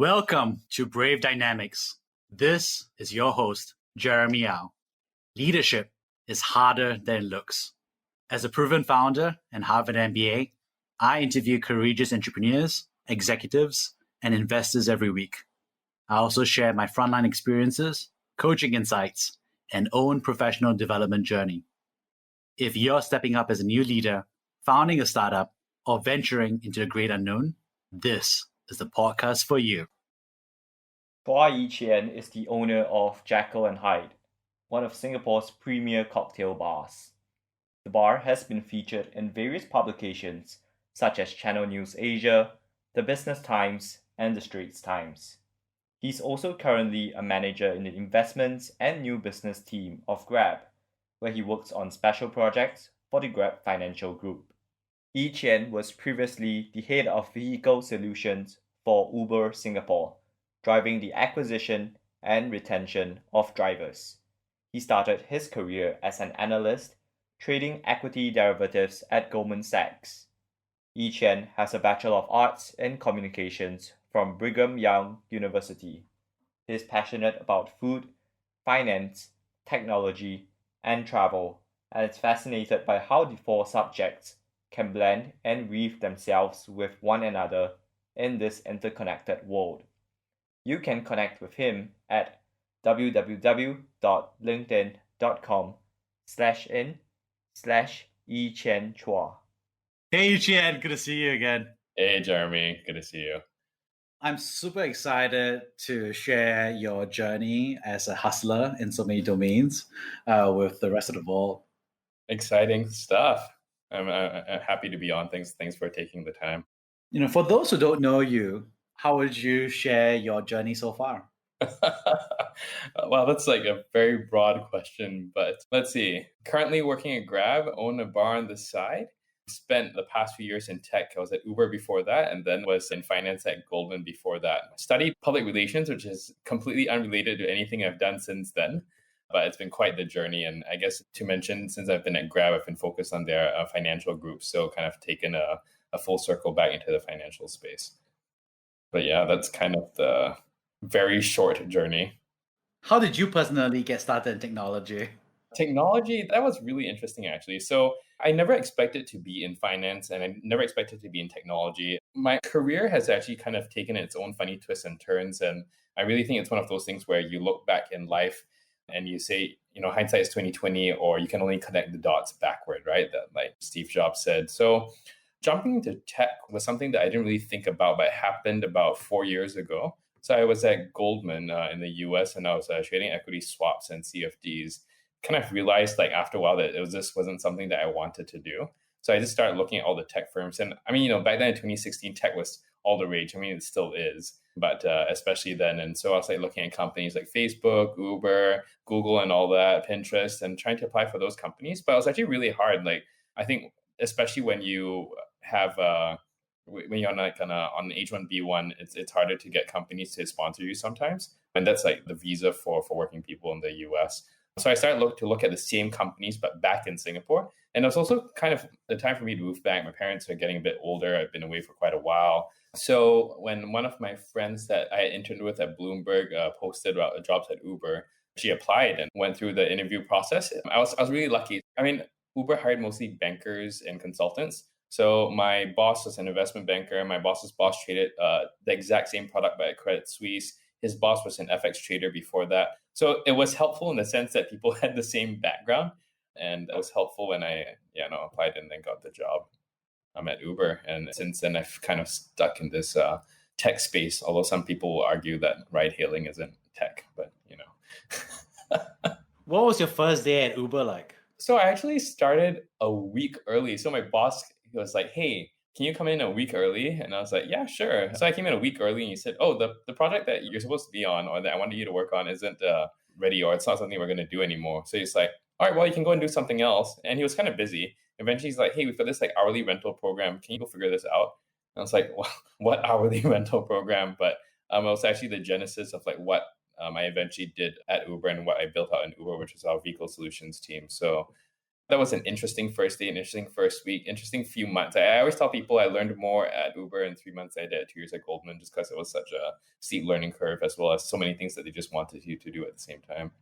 Welcome to Brave Dynamics. This is your host, Jeremy Au. Leadership is harder than it looks. As a proven founder and Harvard MBA, I interview courageous entrepreneurs, executives, and investors every week. I also share my frontline experiences, coaching insights, and own professional development journey. If you're stepping up as a new leader, founding a startup, or venturing into the great unknown, this is the podcast for you. Chua Ee Chien is the owner of Jekyll Hyde, one of Singapore's premier cocktail bars. The bar has been featured in various publications such as Channel NewsAsia, the Business Times, and the Straits Times. He's also currently a manager in the investments and new business team of Grab, where he works on special projects for the Grab Financial Group. Ee Chien was previously the head of vehicle solutions for Uber Singapore, driving the acquisition and retention of drivers. He started his career as an analyst, trading equity derivatives at Goldman Sachs. Ee Chien has a Bachelor of Arts in Communications from Brigham Young University. He is passionate about food, finance, technology, and travel, and is fascinated by how the four subjects can blend and weave themselves with one another in this interconnected world. You can connect with him at www.linkedin.com/in/eechienchua. Hey, Chien, good to see you again. Hey, Jeremy, good to see you. I'm super excited to share your journey as a hustler in so many domains with the rest of the world. Exciting stuff. I'm happy to be on. Thanks for taking the time. For those who don't know you, how would you share your journey so far? Well, that's like a very broad question, but let's see. Currently working at Grab, own a bar on the side. Spent the past few years in tech. I was at Uber before that, and then was in finance at Goldman before that. Studied public relations, which is completely unrelated to anything I've done since then. But it's been quite the journey. And I guess to mention, since I've been at Grab, I've been focused on their financial group. So kind of taken a full circle back into the financial space. But yeah, that's kind of the very short journey. How did you personally get started in technology? Technology, that was really interesting, actually. So I never expected to be in finance and I never expected to be in technology. My career has actually kind of taken its own funny twists and turns. And I really think it's one of those things where you look back in life and you say, hindsight is 2020, or you can only connect the dots backward, right? That like Steve Jobs said. So jumping into tech was something that I didn't really think about, but it happened about 4 years ago. So I was at Goldman in the US, and I was trading equity swaps and CFDs. Kind of realized like after a while that just wasn't something that I wanted to do. So I just started looking at all the tech firms. And I mean, back then in 2016, tech was all the rage. I mean, it still is, but especially then. And so I was like looking at companies like Facebook, Uber, Google, and all that, Pinterest, and trying to apply for those companies. But it was actually really hard. Like, I think, especially when you have when you're on an H1B1, it's harder to get companies to sponsor you sometimes, and that's like the visa for working people in the US. So I started to look at the same companies, but back in Singapore, and it was also kind of the time for me to move back. My parents are getting a bit older. I've been away for quite a while. So when one of my friends that I interned with at Bloomberg posted about jobs at Uber, she applied and went through the interview process. I was really lucky. I mean, Uber hired mostly bankers and consultants. So my boss was an investment banker. My boss's boss traded the exact same product by Credit Suisse. His boss was an FX trader before that. So it was helpful in the sense that people had the same background. And it was helpful when I applied and then got the job. I'm at Uber. And since then, I've kind of stuck in this tech space, although some people will argue that ride hailing isn't tech, but What was your first day at Uber like? So I actually started a week early. So my boss was like, hey, can you come in a week early? And I was like, yeah, sure. So I came in a week early and he said, oh, the project that you're supposed to be on or that I wanted you to work on isn't ready, or it's not something we're going to do anymore. So he's like, all right, well, you can go and do something else. And he was kind of busy. Eventually he's like, hey, we've got this like hourly rental program. Can you go figure this out? And I was like, well, what hourly rental program? But it was actually the genesis of like what I eventually did at Uber and what I built out in Uber, which is our vehicle solutions team. So that was an interesting first day, an interesting first week, interesting few months. I always tell people I learned more at Uber in 3 months than I did at 2 years at Goldman, just because it was such a steep learning curve, as well as so many things that they just wanted you to do at the same time.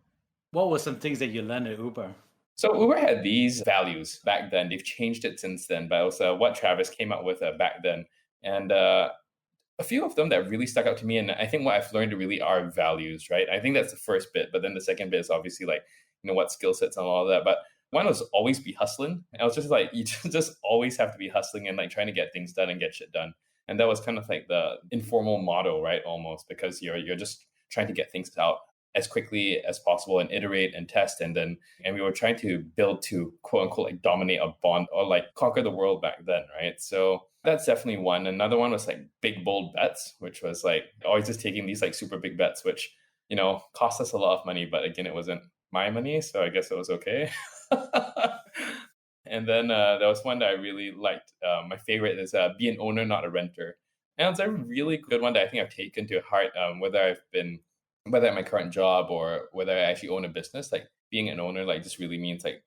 What were some things that you learned at Uber? So Uber had these values back then. They've changed it since then, but it was what Travis came up with back then. And a few of them that really stuck out to me, and I think what I've learned really are values, right? I think that's the first bit, but then the second bit is obviously like, what skill sets and all of that. But one was always be hustling. And I was just like, you just always have to be hustling and like trying to get things done and get shit done. And that was kind of like the informal motto, right? Almost, because you're just trying to get things out as quickly as possible and iterate and test. And we were trying to build to quote unquote like dominate a bond or like conquer the world back then, right? So that's definitely one. Another one was like big bold bets, which was like always just taking these like super big bets, which cost us a lot of money, but again, it wasn't my money, so I guess it was okay. And then there was one that I really liked. My favorite is be an owner, not a renter. And it's a really good one that I think I've taken to heart, whether at my current job or whether I actually own a business. Like being an owner, like just really means like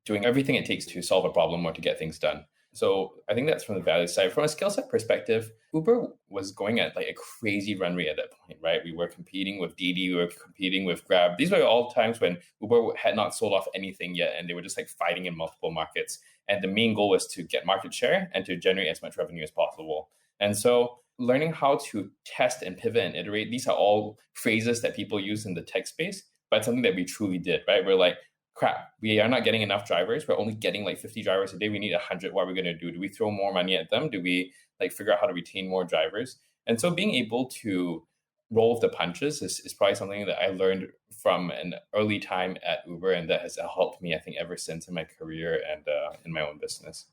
doing everything it takes to solve a problem or to get things done. So I think that's from the value side. From a skill set perspective, Uber was going at like a crazy run rate at that point, right? We were competing with Didi, we were competing with Grab. These were all times when Uber had not sold off anything yet, and they were just like fighting in multiple markets. And the main goal was to get market share and to generate as much revenue as possible. And so learning how to test and pivot and iterate, these are all phrases that people use in the tech space, but it's something that we truly did, right? We're like, crap, we are not getting enough drivers. We're only getting like 50 drivers a day. We need 100. What are we going to do? Do we throw more money at them? Do we like figure out how to retain more drivers? And so being able to roll with the punches is probably something that I learned from an early time at Uber, and that has helped me, I think, ever since in my career and in my own business.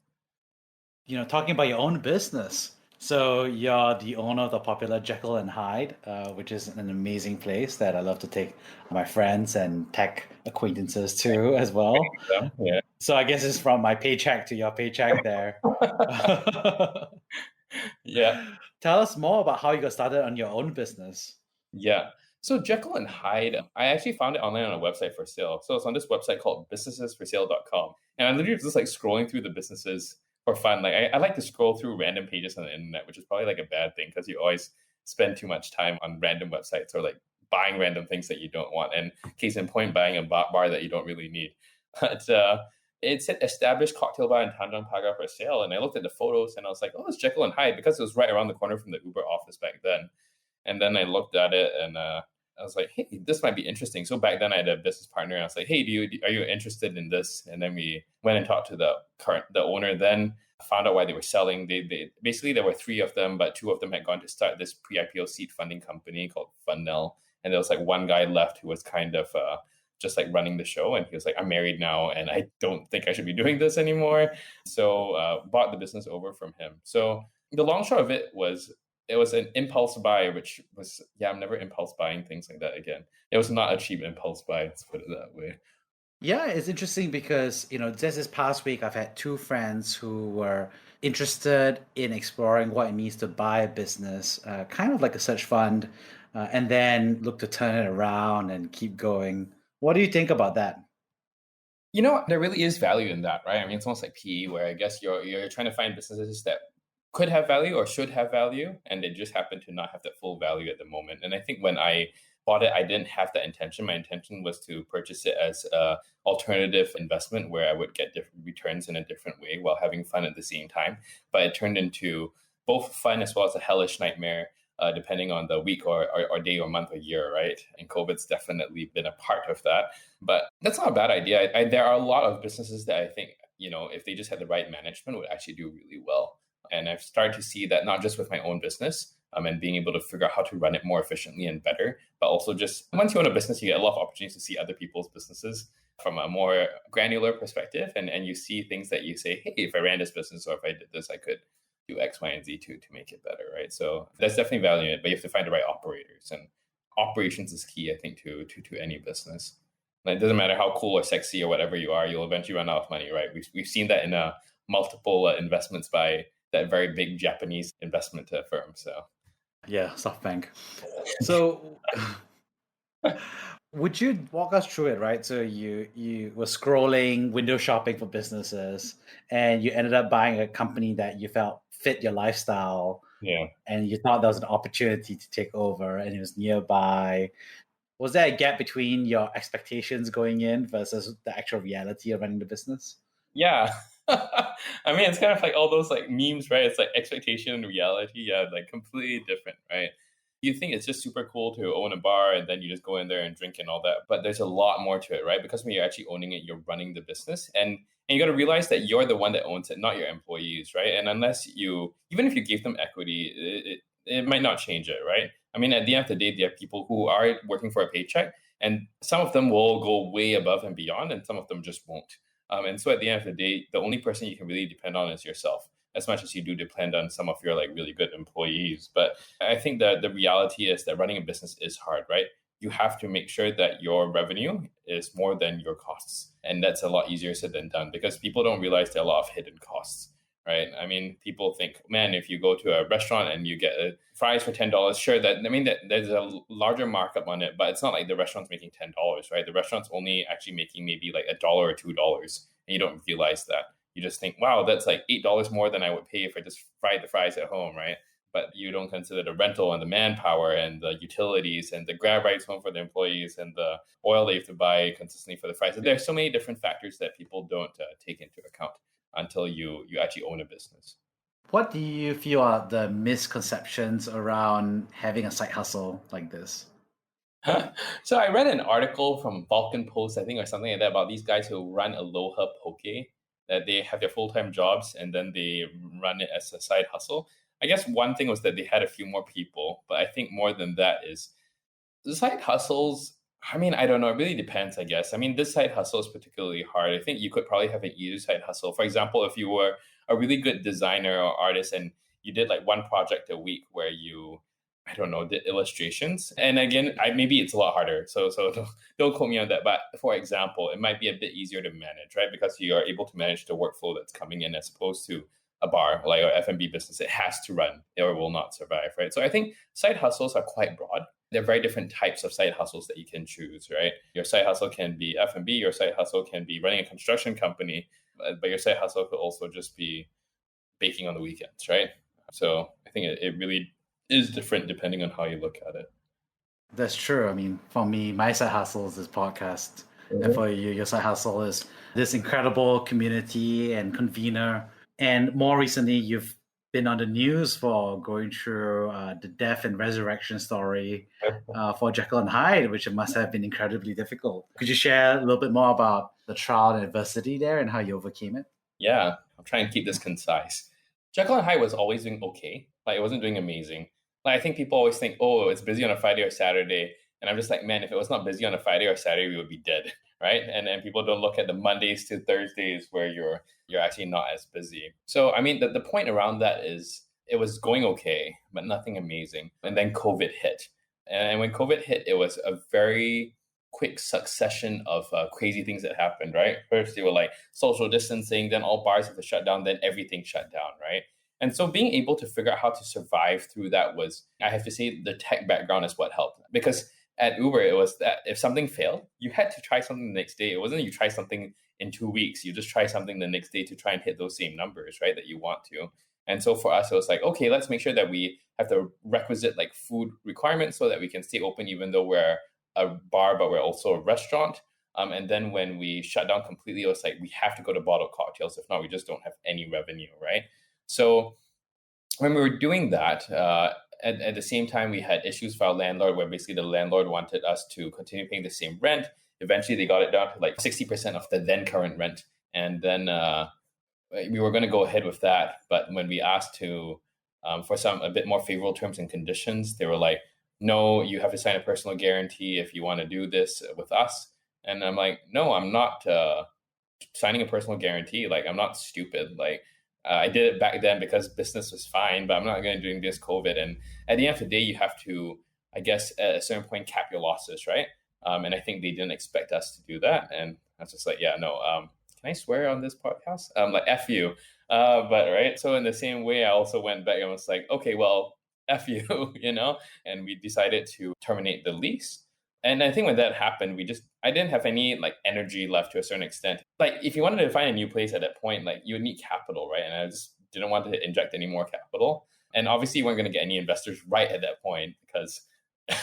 Talking about your own business. So you're the owner of the popular Jekyll and Hyde, which is an amazing place that I love to take my friends and tech acquaintances to as well. Yeah. So I guess it's from my paycheck to your paycheck there. Yeah. Tell us more about how you got started on your own business. Yeah. So Jekyll and Hyde, I actually found it online on a website for sale. So it's on this website called businessesforsale.com. And I literally was just like scrolling through the businesses for fun. Like I like to scroll through random pages on the internet, which is probably like a bad thing because you always spend too much time on random websites or like buying random things that you don't want. And case in point, buying a bar that you don't really need. But it said established cocktail bar in Tanjong Pagar for sale. And I looked at the photos and I was like, oh, it's Jekyll and Hyde, because it was right around the corner from the Uber office back then. And then I looked at it and I was like, hey, this might be interesting. So back then I had a business partner and I was like, hey, are you interested in this? And then we went and talked to the owner, then found out why they were selling. They basically, there were 3 of them, but 2 of them had gone to start this pre-IPO seed funding company called Funnel. And there was like one guy left who was kind of just like running the show. And he was like, I'm married now and I don't think I should be doing this anymore. So bought the business over from him. So the long short of it was an impulse buy, which was, I'm never impulse buying things like that again. It was not a cheap impulse buy, let's put it that way. Yeah, it's interesting because, just this past week, I've had 2 friends who were interested in exploring what it means to buy a business, kind of like a search fund, and then look to turn it around and keep going. What do you think about that? There really is value in that, right? I mean, it's almost like PE, where I guess you're trying to find businesses that could have value or should have value, and they just happen to not have that full value at the moment. And I think when I bought it, I didn't have that intention. My intention was to purchase it as an alternative investment where I would get different returns in a different way while having fun at the same time. But it turned into both fun as well as a hellish nightmare, depending on the week or day or month or year, right? And COVID's definitely been a part of that. But that's not a bad idea. There are a lot of businesses that I think, if they just had the right management, would actually do really well. And I've started to see that not just with my own business and being able to figure out how to run it more efficiently and better, but also just once you own a business, you get a lot of opportunities to see other people's businesses from a more granular perspective. And you see things that you say, hey, if I ran this business or if I did this, I could do X, Y, and Z to make it better, right? So that's definitely value in it, but you have to find the right operators. And operations is key, I think, to any business. And it doesn't matter how cool or sexy or whatever you are, you'll eventually run out of money, right? We've seen that in multiple investments by that very big Japanese investment firm. So yeah, SoftBank. So Would you walk us through it, right? So you were scrolling, window shopping for businesses, and you ended up buying a company that you felt fit your lifestyle, Yeah. and you thought there was an opportunity to take over, and it was nearby. Was there a gap between your expectations going in versus the actual reality of running the business? Yeah. I mean, it's kind of like all those like memes, right? It's like expectation and reality. Yeah, like completely different, right? You think it's just super cool to own a bar and then you just go in there and drink and all that. But there's a lot more to it, right? Because when you're actually owning it, you're running the business. And you got to realize that you're the one that owns it, not your employees, right? And unless you, even if you gave them equity, it might not change it, right? I mean, at the end of the day, there are people who are working for a paycheck, and some of them will go way above and beyond, and some of them just won't. And so at the end of the day, the only person you can really depend on is yourself, as much as you do depend on some of your like really good employees. But I think that the reality is that running a business is hard, right? You have to make sure that your revenue is more than your costs. And that's a lot easier said than done because people don't realize there are a lot of hidden costs, right? I mean, people think, man, if you go to a restaurant and you get fries for $10, sure, that I mean that there's a larger markup on it, but it's not like the restaurant's making $10, right? The restaurant's only actually making maybe like $1 or $2, and you don't realize that. You just think, wow, that's like $8 more than I would pay if I just fried the fries at home, right? But you don't consider the rental and the manpower and the utilities and the grab rides home for the employees and the oil they have to buy consistently for the fries. So there's so many different factors that people don't take into account until you actually own a business. What do you feel are the misconceptions around having a side hustle like this? So I read an article from Vulcan Post, I think, or something like that, about these guys who run Aloha Poke, that they have their full-time jobs and then they run it as a side hustle. I guess one thing was that they had a few more people, but I think more than that is the side hustles. I mean, I don't know. It really depends, I guess. I mean, this side hustle is particularly hard. I think you could probably have an easier side hustle. For example, if you were a really good designer or artist and you did like one project a week where you, I don't know, did illustrations. And again, maybe it's a lot harder. So don't quote me on that. But for example, it might be a bit easier to manage, right? Because you are able to manage the workflow that's coming in as opposed to a bar like an F&B business. It has to run or it will not survive, right? So I think side hustles are quite broad. There are very different types of side hustles that you can choose, right? Your side hustle can be F&B, your side hustle can be running a construction company, but your side hustle could also just be baking on the weekends, right? So I think it really is different depending on how you look at it. That's true. I mean, for me, my side hustle is this podcast. And for you, your side hustle is this incredible community and convener. And more recently, you've been on the news for going through the death and resurrection story for Jekyll and Hyde, which must have been incredibly difficult. Could you share a little bit more about the trial and adversity there and how you overcame it? Yeah, I'll try and keep this concise. Jekyll and Hyde was always doing okay. Like, it wasn't doing amazing. Like, I think people always think, oh, it's busy on a Friday or Saturday. And I'm just like, man, if it was not busy on a Friday or Saturday, we would be dead, right? And people don't look at the Mondays to Thursdays where you're actually not as busy. So, I mean, the point around that is it was going okay, but nothing amazing. And then COVID hit. And when COVID hit, it was a very quick succession of crazy things that happened, right? First, they were like social distancing, then all bars had to shut down, then everything shut down, right? And so being able to figure out how to survive through that was, I have to say, the tech background is what helped. Because at Uber, it was that if something failed, you had to try something the next day. It wasn't you try something in 2 weeks. You just try something the next day to try and hit those same numbers, right, that you want to. And so for us, it was like, okay, let's make sure that we have the requisite like food requirements so that we can stay open even though we're a bar, but we're also a restaurant. And then when we shut down completely, it was like, we have to go to bottled cocktails. If not, we just don't have any revenue, right? So when we were doing that, at the same time, we had issues with our landlord where basically the landlord wanted us to continue paying the same rent. Eventually, they got it down to like 60% of the then current rent. And then we were going to go ahead with that. But when we asked to for some a bit more favorable terms and conditions, they were like, no, you have to sign a personal guarantee if you want to do this with us. And I'm like, no, I'm not signing a personal guarantee. Like, I'm not stupid. Like, I did it back then because business was fine, but I'm not going to do this COVID. And at the end of the day, you have to, I guess, at a certain point, cap your losses, right? And I think they didn't expect us to do that. And I was just like, yeah, no, can I swear on this podcast? Like, F you. But right. So in the same way, I also went back and was like, okay, well, F you, you know? And we decided to terminate the lease. And I think when that happened, I didn't have any like energy left to a certain extent. Like if you wanted to find a new place at that point, like you would need capital, right? And I just didn't want to inject any more capital. And obviously you weren't going to get any investors right at that point because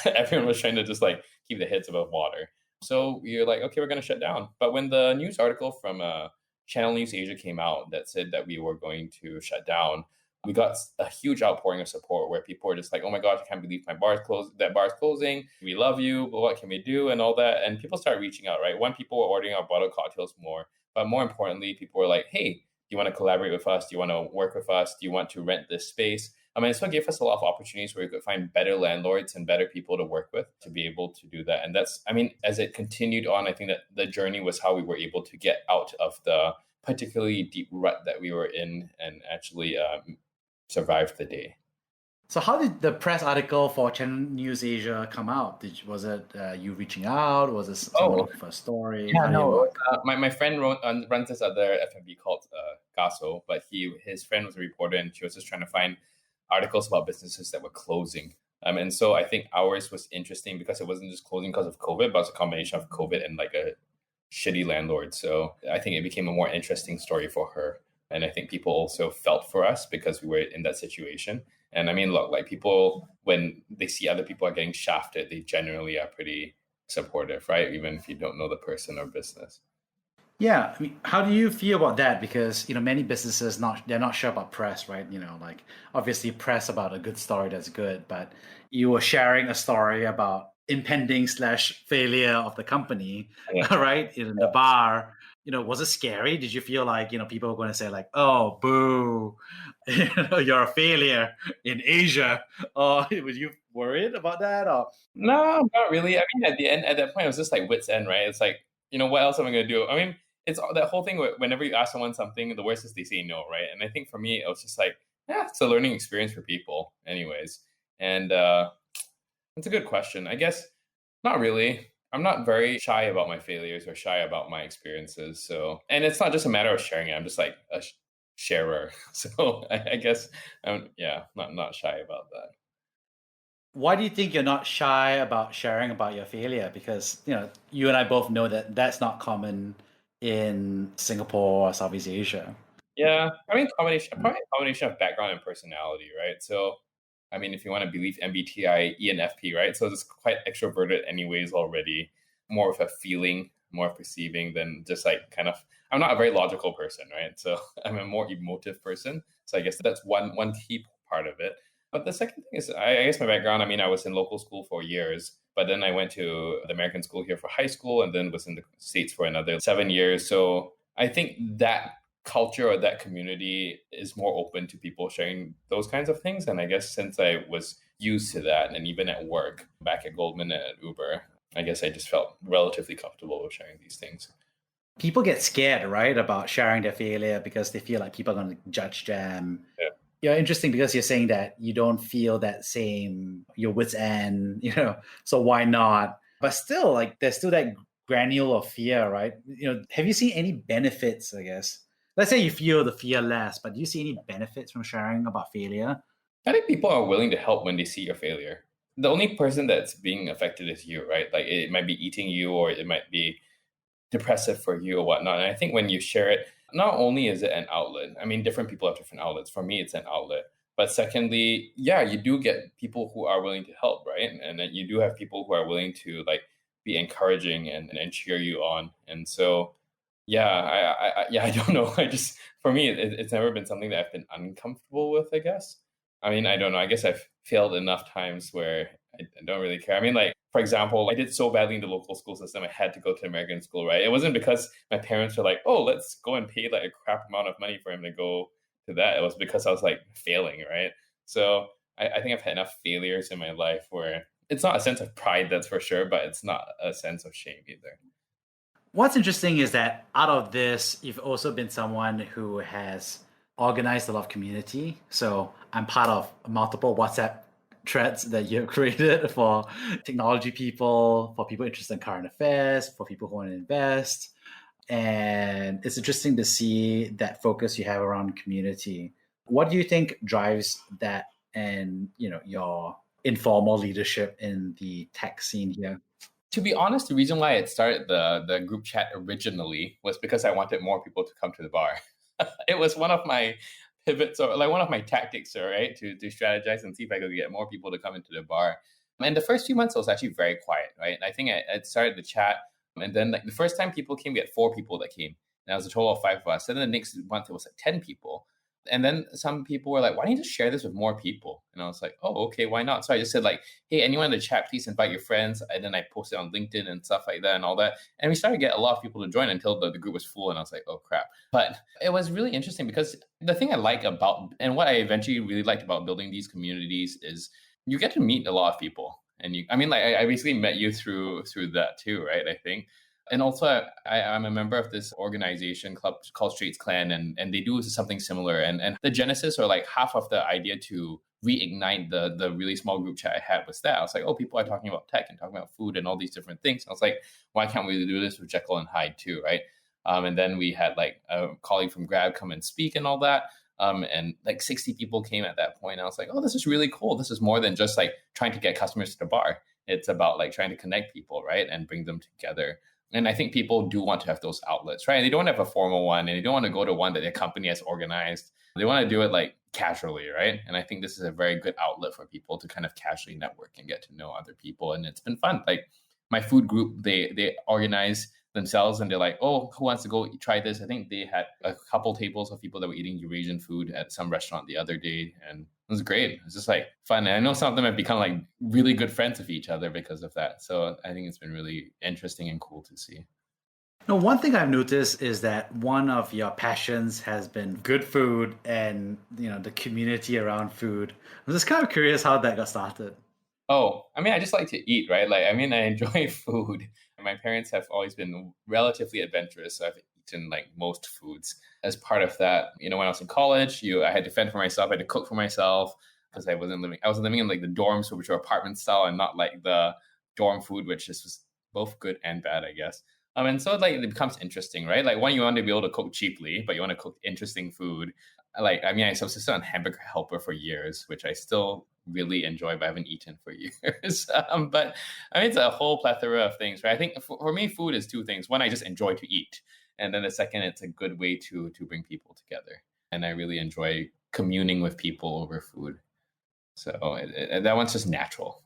everyone was trying to just like keep their heads above water. So you're like, okay, we're going to shut down. But when the news article from Channel NewsAsia came out that said that we were going to shut down, we got a huge outpouring of support where people were just like, oh my gosh, I can't believe my bar's closed. That bar's closing. We love you, but what can we do? And all that. And people started reaching out, right? One, people were ordering our bottled cocktails more. But more importantly, people were like, hey, do you want to collaborate with us? Do you want to work with us? Do you want to rent this space? I mean, so it gave us a lot of opportunities where we could find better landlords and better people to work with to be able to do that. And that's, I mean, as it continued on, I think that the journey was how we were able to get out of the particularly deep rut that we were in and actually survive the day. So how did the press article for Channel NewsAsia come out? Was it you reaching out? Was it someone looking for a story? Yeah, no. My friend runs this other F&B called Gaso, but his friend was a reporter and she was just trying to find articles about businesses that were closing. And so I think ours was interesting because it wasn't just closing because of COVID, but it was a combination of COVID and like a shitty landlord. So I think it became a more interesting story for her. And I think people also felt for us because we were in that situation. And I mean, look, like people, when they see other people are getting shafted, they generally are pretty supportive, right? Even if you don't know the person or business. Yeah, I mean, how do you feel about that? Because many businesses they're not sure about press, right? Like obviously press about a good story that's good, but you were sharing a story about impending / failure of the company, right? In the bar. Was it scary? Did you feel like people were going to say like, "Oh, boo, you're a failure in Asia"? Or were you worried about that? Or no, not really. I mean, at that point, it was just like wit's end, right? It's like, what else am I going to do? I mean, it's that whole thing. Whenever you ask someone something, the worst is they say no, right? And I think for me, it was just like, yeah, it's a learning experience for people, anyways. And it's a good question. I guess not really. I'm not very shy about my failures or shy about my experiences. So, and it's not just a matter of sharing it. I'm just like a sharer. So I guess I'm not shy about that. Why do you think you're not shy about sharing about your failure? Because you and I both know that that's not common in Singapore or Southeast Asia. Yeah, I mean, probably a combination of background and personality, right? So, I mean, if you want to believe MBTI, ENFP, right? So it's quite extroverted, anyways, already. More of a feeling, more perceiving than just like kind of. I'm not a very logical person, right? So I'm a more emotive person. So I guess that's one key part of it. But the second thing is, I guess my background. I mean, I was in local school for years, but then I went to the American school here for high school, and then was in the States for another 7 years. So I think that culture or that community is more open to people sharing those kinds of things. And I guess since I was used to that, and even at work, back at Goldman and at Uber, I guess I just felt relatively comfortable with sharing these things. People get scared, right, about sharing their failure because they feel like people are going to judge them. Yeah. You're interesting because you're saying that you don't feel that same, your wit's end, so why not? But still, like, there's still that granule of fear, right? Have you seen any benefits, I guess? Let's say you feel the fear less, but do you see any benefits from sharing about failure? I think people are willing to help when they see your failure. The only person that's being affected is you, right? Like it might be eating you or it might be depressive for you or whatnot. And I think when you share it, not only is it an outlet, I mean, different people have different outlets. For me, it's an outlet. But secondly, yeah, you do get people who are willing to help, right? And then you do have people who are willing to like be encouraging and cheer you on. And so, yeah, I don't know. For me, it's never been something that I've been uncomfortable with, I guess. I mean, I don't know. I guess I've failed enough times where I don't really care. I mean, like, for example, I did so badly in the local school system, I had to go to American school, right? It wasn't because my parents were like, oh, let's go and pay like a crap amount of money for him to go to that. It was because I was like failing, right? So I think I've had enough failures in my life where it's not a sense of pride, that's for sure, but it's not a sense of shame either. What's interesting is that out of this, you've also been someone who has organized a lot of community. So I'm part of multiple WhatsApp threads that you've created for technology people, for people interested in current affairs, for people who want to invest. And it's interesting to see that focus you have around community. What do you think drives that and your informal leadership in the tech scene here? To be honest, the reason why it started the group chat originally was because I wanted more people to come to the bar. It was one of my pivots, or like one of my tactics, right, to strategize and see if I could get more people to come into the bar. And the first few months, it was actually very quiet, right? I think I started the chat, and then like the first time people came, we had 4 people that came. And that was a total of 5 of us. And then the next month, it was like 10 people. And then some people were like, why don't you just share this with more people? And I was like, oh, okay, why not? So I just said like, hey, anyone in the chat, please invite your friends. And then I posted on LinkedIn and stuff like that and all that. And we started to get a lot of people to join until the group was full. And I was like, oh, crap. But it was really interesting because the thing I like about, and what I eventually really liked about building these communities is you get to meet a lot of people. And I basically met you through that too, right? I think. And also, I'm a member of this organization club called Straits Clan, and they do something similar. And the genesis, or like half of the idea to reignite the really small group chat I had was that. I was like, oh, people are talking about tech and talking about food and all these different things. And I was like, why can't we do this with Jekyll and Hyde too, right? And then we had like a colleague from Grab come and speak and all that. And like 60 people came at that point. I was like, oh, this is really cool. This is more than just like trying to get customers to the bar. It's about like trying to connect people, right? And bring them together. And I think people do want to have those outlets, right? They don't have a formal one, and they don't want to go to one that their company has organized. They want to do it like casually, right? And I think this is a very good outlet for people to kind of casually network and get to know other people. And it's been fun. Like my food group, they organize themselves and they're like, oh, who wants to go try this? I think they had a couple tables of people that were eating Eurasian food at some restaurant the other day. And it was great. It was just like fun. And I know some of them have become like really good friends with each other because of that. So I think it's been really interesting and cool to see. Now, one thing I've noticed is that one of your passions has been good food and, the community around food. I'm just kind of curious how that got started. Oh, I mean, I just like to eat, right? I enjoy food. My parents have always been relatively adventurous. So I've eaten like most foods. As part of that, when I was in college, I had to fend for myself. I had to cook for myself because I was living in like the dorms, which were apartment style, and not like the dorm food, which is just both good and bad, I guess. And so like it becomes interesting, right? Like, one, you want to be able to cook cheaply, but you want to cook interesting food. I subsisted on Hamburger Helper for years, which I still really enjoy, but I haven't eaten for years. But it's a whole plethora of things, right? I think for me, food is 2 things. One, I just enjoy to eat. And then the second, it's a good way to bring people together. And I really enjoy communing with people over food. So that one's just natural.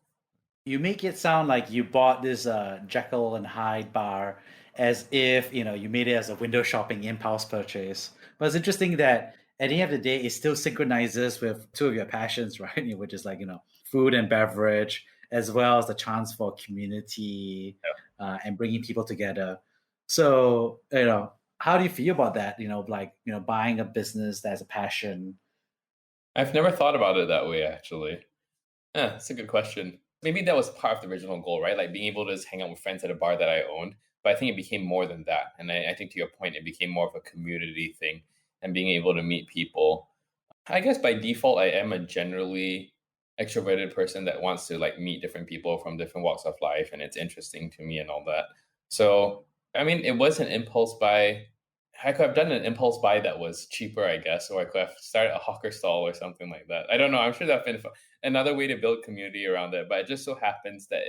You make it sound like you bought this Jekyll and Hyde bar as if, you made it as a window shopping impulse purchase. But it's interesting that at the end of the day, it still synchronizes with 2 of your passions, right? Which is like, food and beverage, as well as the chance for community and bringing people together. So, how do you feel about that? Buying a business that's a passion. I've never thought about it that way, actually. Yeah, that's a good question. Maybe that was part of the original goal, right? Like being able to just hang out with friends at a bar that I owned. But I think it became more than that. And I think to your point, it became more of a community thing and being able to meet people. I guess by default, I am a generally extroverted person that wants to like meet different people from different walks of life. And it's interesting to me and all that. So, it was an impulse buy. I could have done an impulse buy that was cheaper, I guess, or I could have started a hawker stall or something like that. I don't know. I'm sure that's been another way to build community around it, but it just so happens that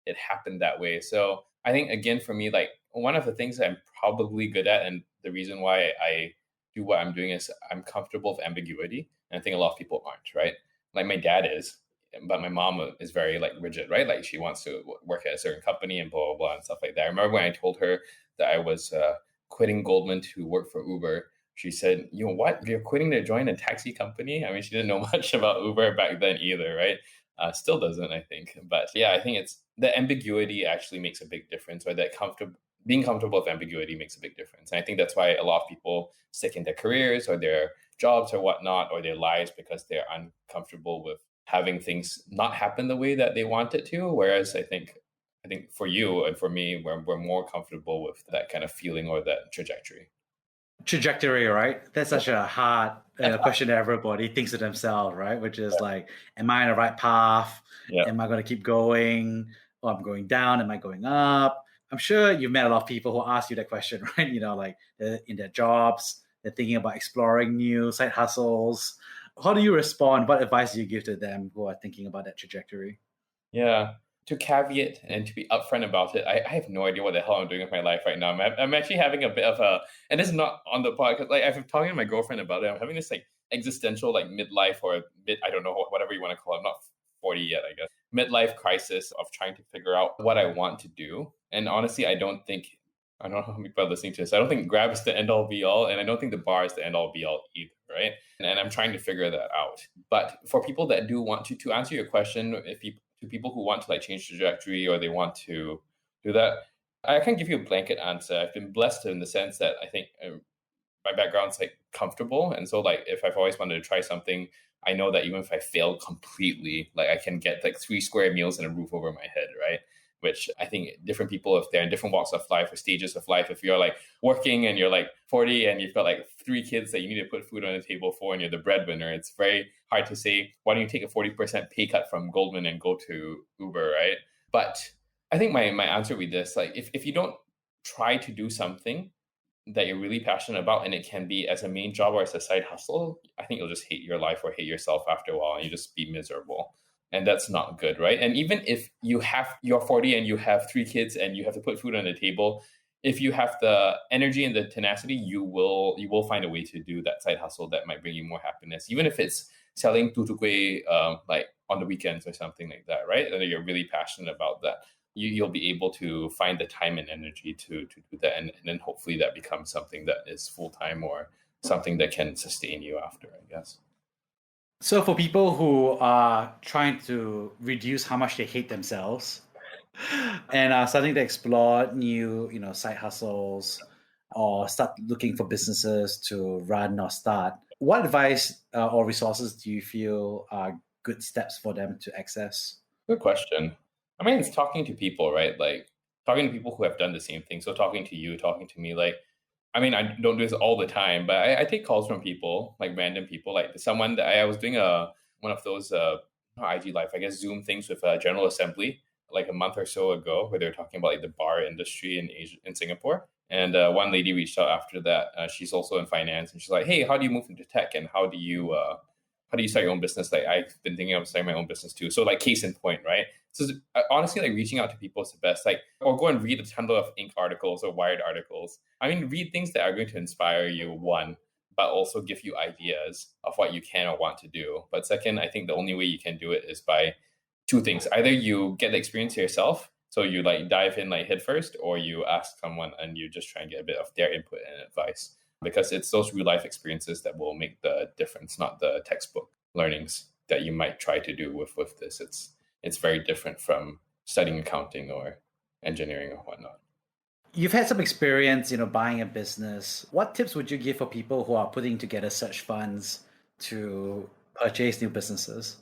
it happened that way. So I think, again, for me, like one of the things that I'm probably good at, and the reason why I do what I'm doing, is I'm comfortable with ambiguity. And I think a lot of people aren't, right? Like my dad is, but my mom is very like rigid, right? Like she wants to work at a certain company and blah, blah, blah, and stuff like that. I remember when I told her that I was quitting Goldman to work for Uber, she said, what? You're quitting to join a taxi company? She didn't know much about Uber back then either, right? Still doesn't, I think. But yeah, I think it's the ambiguity actually makes a big difference, or that being comfortable with ambiguity makes a big difference. And I think that's why a lot of people stick in their careers or their jobs or whatnot, or their lives, because they're uncomfortable with having things not happen the way that they want it to. Whereas I think for you and for me, we're more comfortable with that kind of feeling or that trajectory. Trajectory, right? That's such a hard question that everybody thinks to themselves, right? Which is like, am I on the right path? Yeah. Am I going to keep going? Or I'm going down? Am I going up? I'm sure you've met a lot of people who ask you that question, right? Like they're in their jobs, they're thinking about exploring new side hustles. How do you respond? What advice do you give to them who are thinking about that trajectory? Yeah. to caveat and to be upfront about it, I have no idea what the hell I'm doing with my life right now. I'm actually having a bit of a, and this is not on the podcast. Like I've been talking to my girlfriend about it. I'm having this like existential like midlife or mid, I don't know, whatever you want to call it. I'm not 40 yet, I guess. Midlife crisis of trying to figure out what I want to do. And honestly, I don't know how many people are listening to this. I don't think Grab is the end all be all, and I don't think the bar is the end all be all either, right? And I'm trying to figure that out. But for people that do want to answer your question, to people who want to like change trajectory or they want to do that, I can't give you a blanket answer. I've been blessed in the sense that I think my background's like comfortable, and so like if I've always wanted to try something, I know that even if I fail completely, like I can get like 3 square meals and a roof over my head, right? Which I think different people, if they're in different walks of life or stages of life, if you're like working and you're like 40 and you've got like 3 kids that you need to put food on the table for and you're the breadwinner, it's very hard to say, why don't you take a 40% pay cut from Goldman and go to Uber, right? But I think my answer would be this, like if you don't try to do something that you're really passionate about and it can be as a main job or as a side hustle, I think you'll just hate your life or hate yourself after a while and you just be miserable. And that's not good, right? And even if you're 40 and you have 3 kids and you have to put food on the table, if you have the energy and the tenacity, you will find a way to do that side hustle that might bring you more happiness, even if it's selling tutu kueh like on the weekends or something like that, right? And you're really passionate about that. You'll be able to find the time and energy to do that, and then hopefully that becomes something that is full time or something that can sustain you after, I guess. So for people who are trying to reduce how much they hate themselves and are starting to explore new, side hustles or start looking for businesses to run or start, what advice or resources do you feel are good steps for them to access? Good question. I mean, it's talking to people, right? Like talking to people who have done the same thing. So talking to you, talking to me, like, I mean, I don't do this all the time, but I take calls from people, like random people, like someone that I was doing one of those not IG Live, I guess Zoom things with General Assembly like a month or so ago, where they were talking about like the bar industry in Asia, in Singapore. And one lady reached out after that. She's also in finance, and she's like, "Hey, how do you move into tech, and how do you start your own business?" Like I've been thinking of starting my own business too. So like case in point, right? So honestly, like reaching out to people is the best. Like, or go and read a ton of Inc. articles or Wired articles. I mean, read things that are going to inspire you, one, but also give you ideas of what you can or want to do. But second, I think the only way you can do it is by 2 things. Either you get the experience yourself, so you like dive in like head first, or you ask someone and you just try and get a bit of their input and advice. Because it's those real life experiences that will make the difference, not the textbook learnings that you might try to do with this. It's very different from studying accounting or engineering or whatnot. You've had some experience, buying a business. What tips would you give for people who are putting together search funds to purchase new businesses?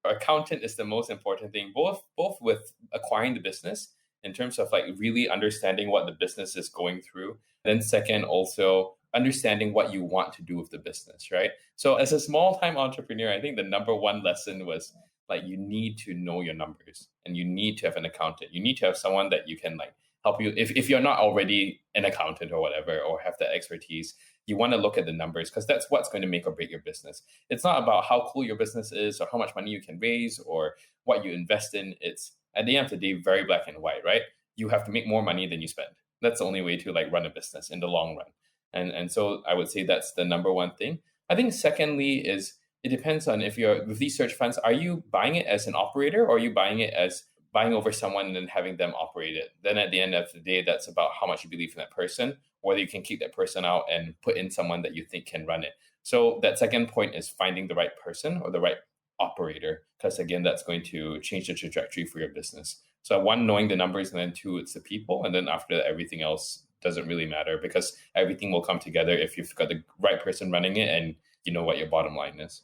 Accountant is the most important thing, both with acquiring the business in terms of like really understanding what the business is going through. Then second, also understanding what you want to do with the business, right? So as a small time entrepreneur, I think the number one lesson was like you need to know your numbers and you need to have an accountant. You need to have someone that you can like help you if you're not already an accountant or whatever, or have that expertise. You want to look at the numbers because that's what's going to make or break your business. It's not about how cool your business is or how much money you can raise or what you invest in. It's at the end of the day, very black and white, right? You have to make more money than you spend. That's the only way to like run a business in the long run. And so I would say that's the number one thing. I think secondly is it depends on if you're with these search funds, are you buying it as an operator or are you buying it as buying over someone and then having them operate it? Then at the end of the day, that's about how much you believe in that person, whether you can keep that person out and put in someone that you think can run it. So that second point is finding the right person or the right operator, because again, that's going to change the trajectory for your business. So 1, knowing the numbers, and then 2, it's the people. And then after that, everything else doesn't really matter because everything will come together if you've got the right person running it and you know what your bottom line is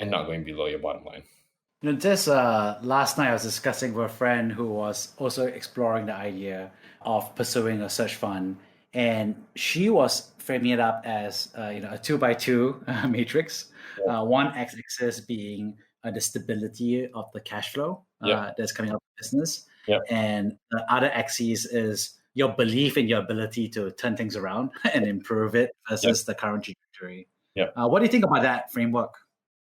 and not going below your bottom line. Just last night I was discussing with a friend who was also exploring the idea of pursuing a search fund, and she was framing it up as a 2x2 matrix. One x-axis being the stability of the cash flow that's coming out of the business, and the other axis is your belief in your ability to turn things around and improve it versus the current trajectory. What do you think about that framework?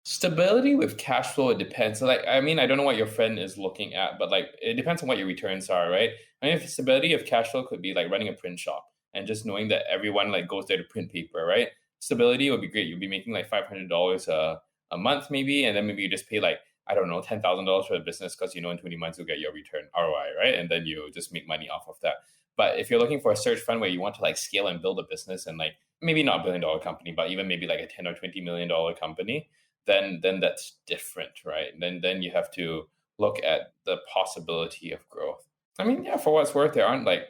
Stability with cash flow, it depends. So I don't know what your friend is looking at, but it depends on what your returns are, right? If stability of cash flow could be like running a print shop and just knowing that everyone like goes there to print paper, right? Stability would be great. You'll be making like $500 a month maybe, and then maybe you just pay like, I don't know, $10,000 for the business because in 20 months you'll get your return ROI, right? And then you just make money off of that. But if you're looking for a search fund where you want to like scale and build a business and like maybe not $1 billion company, but even maybe like a $10 or $20 million company, then that's different, right? Then you have to look at the possibility of growth. For what it's worth, there aren't like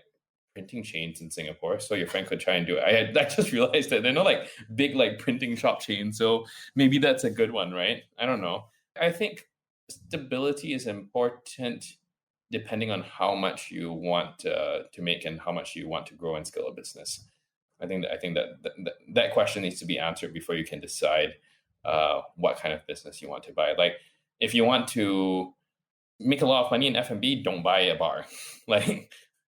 printing chains in Singapore, so your friend could try and do it. I just realized that there are no like big like printing shop chains, so maybe that's a good one, right? I don't know. I think stability is important depending on how much you want to make and how much you want to grow and scale a business. I think that question needs to be answered before you can decide what kind of business you want to buy. Like, if you want to make a lot of money in F&B, don't buy a bar.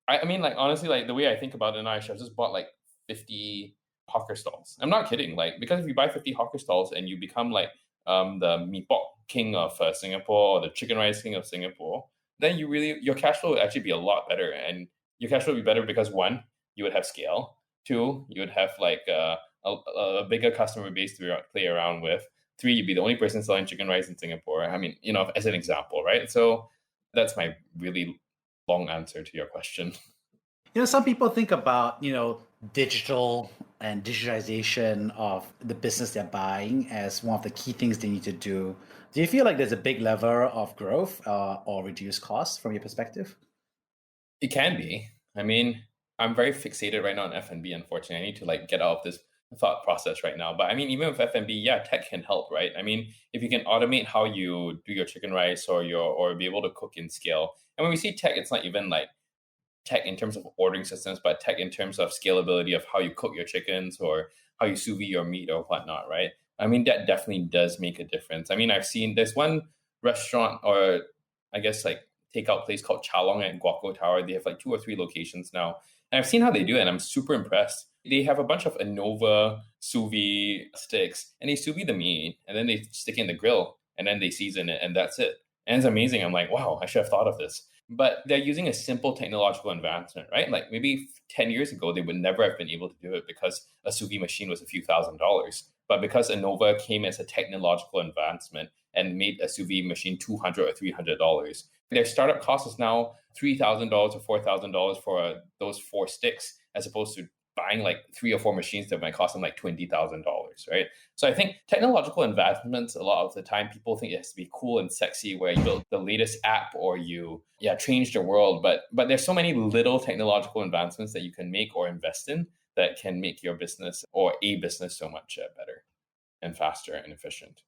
Honestly, like the way I think about it now, I should have just bought like 50 hawker stalls. I'm not kidding. Like, because if you buy 50 hawker stalls and you become like the mee pok king of Singapore or the chicken rice king of Singapore, then your cash flow would actually be a lot better. And your cash flow would be better because, one, you would have scale. Two, you would have like a bigger customer base to play around with. Three, you'd be the only person selling chicken rice in Singapore. As an example, right? So that's my really long answer to your question. Some people think about, digital and digitization of the business they're buying as one of the key things they need to do. Do you feel like there's a big lever of growth or reduced costs from your perspective? It can be. I'm very fixated right now on F&B, unfortunately. I need to like get out of this thought process right now. But even with F&B, yeah, tech can help, right? If you can automate how you do your chicken rice or be able to cook in scale. And when we see tech, it's not even like tech in terms of ordering systems, but tech in terms of scalability of how you cook your chickens or how you sous vide your meat or whatnot, right? That definitely does make a difference. I've seen there's one restaurant or I guess like takeout place called Chalong at Guaco Tower. They have like 2 or 3 locations now. And I've seen how they do it, and I'm super impressed. They have a bunch of Innova sous vide sticks, and they sous vide the meat, and then they stick it in the grill, and then they season it, and that's it. And it's amazing. I'm like, wow, I should have thought of this. But they're using a simple technological advancement, right? Like maybe 10 years ago, they would never have been able to do it because a sous vide machine was a few $1,000s. But because Innova came as a technological advancement and made a sous vide machine $200 or $300, their startup cost is now $3,000 or $4,000 for those 4 sticks, as opposed to buying like 3 or 4 machines that might cost them like $20,000, right? So I think technological advancements, a lot of the time, people think it has to be cool and sexy, where you build the latest app or you change the world. But there's so many little technological advancements that you can make or invest in that can make your business or a business so much better and faster and efficient.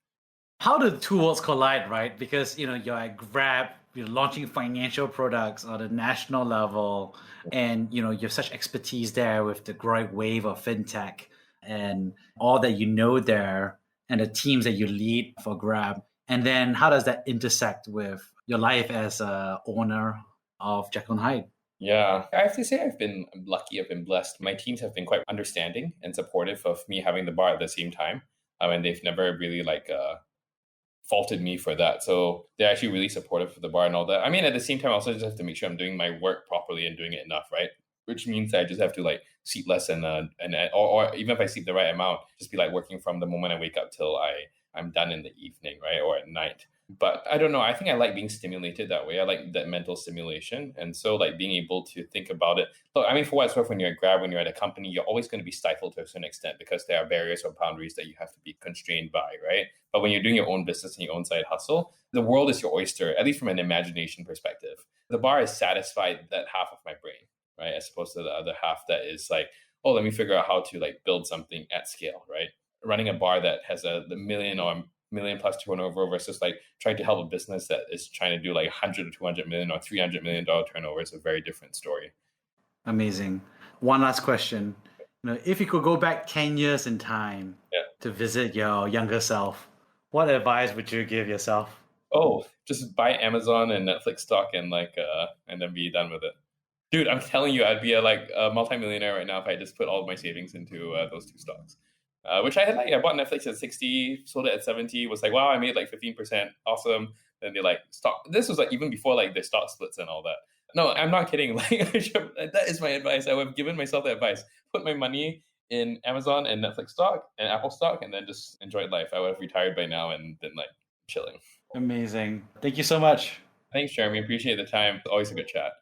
How do the two worlds collide, right? Because you're at Grab, you're launching financial products on a national level, and you have such expertise there with the growing wave of fintech and all that there, and the teams that you lead for Grab. And then how does that intersect with your life as a owner of Jekyll Hyde? Yeah, I have to say I've been lucky, I've been blessed. My teams have been quite understanding and supportive of me having the bar at the same time. And they've never really faulted me for that. So they're actually really supportive of the bar and all that. At the same time, I also just have to make sure I'm doing my work properly and doing it enough, right? Which means I just have to sleep less or even if I sleep the right amount, just be working from the moment I wake up till I'm done in the evening, right? Or at night. But I don't know. I think I like being stimulated that way. I like that mental stimulation. And so being able to think about it. Look, for what it's worth, when you're at Grab, when you're at a company, you're always going to be stifled to a certain extent because there are barriers or boundaries that you have to be constrained by, right? But when you're doing your own business and your own side hustle, the world is your oyster, at least from an imagination perspective. The bar has satisfied that half of my brain, right? As opposed to the other half that is let me figure out how to build something at scale, right? Running a bar that has the million or million plus turnover versus trying to help a business that is trying to do 100 or 200 million or $300 million turnover is a very different story. Amazing. One last question. If you could go back 10 years in time to visit your younger self, what advice would you give yourself? Oh, just buy Amazon and Netflix stock and and then be done with it. Dude, I'm telling you, I'd be a multimillionaire right now if I just put all of my savings into those 2 stocks. which I had I bought Netflix at 60, sold it at 70, was like, wow, I made like 15%. Awesome. Then they stock. This was even before the stock splits and all that. No, I'm not kidding. That is my advice. I would have given myself the advice. Put my money in Amazon and Netflix stock and Apple stock and then just enjoyed life. I would have retired by now and been chilling. Amazing. Thank you so much. Thanks, Jeremy. Appreciate the time. Always a good chat.